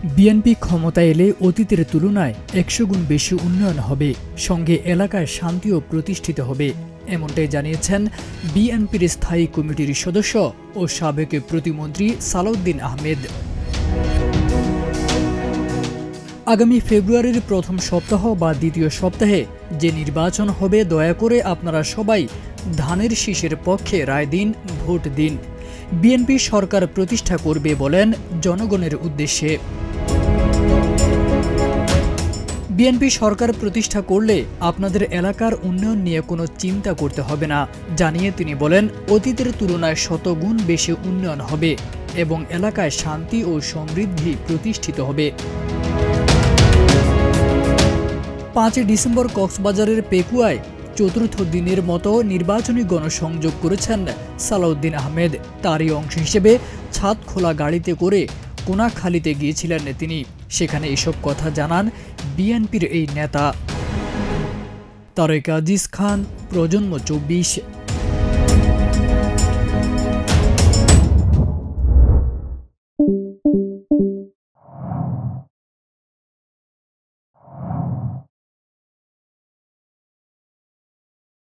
BNP ক্ষমতায় এলে অতীতের তুলনায় ১০০ গুণ বেশি উন্নয়ন হবে, সঙ্গে এলাকায় শান্তিও প্রতিষ্ঠিত হবে, এমনটাই জানিয়েছেন বিএনপির স্থায়ী কমিটির সদস্য ও সাবেক প্রতিমন্ত্রী সালাউদ্দিন আহমেদ। আগামী ফেব্রুয়ারির প্রথম সপ্তাহ বা দ্বিতীয় সপ্তাহে যে নির্বাচন হবে, দয়া করে আপনারা সবাই ধানের শীষের পক্ষে রায় দিন, ভোট দিন। বিএনপি সরকার প্রতিষ্ঠা করবে বলেন জনগণের উদ্দেশ্যে। বিএনপি সরকার প্রতিষ্ঠা করলে আপনাদের এলাকার উন্নয়ন নিয়ে কোনো চিন্তা করতে হবে না জানিয়ে তিনি বলেন, অতীতের তুলনায় শতগুণ বেশি উন্নয়ন হবে এবং এলাকায় শান্তি ও সমৃদ্ধি প্রতিষ্ঠিত হবে। 5 ডিসেম্বর কক্সবাজারের পেকুয়ায় চতুর্থ দিনের মতো নির্বাচনী গণসংযোগ করেছেন সালাউদ্দিন আহমেদ। তারই অংশ হিসেবে ছাদ খোলা গাড়িতে করে কোনাখালীতে গিয়েছিলেন তিনি। সেখানে এসব কথা জানান বিএনপির এই নেতা। তারেক আজিজ খান, প্রজন্ম 24।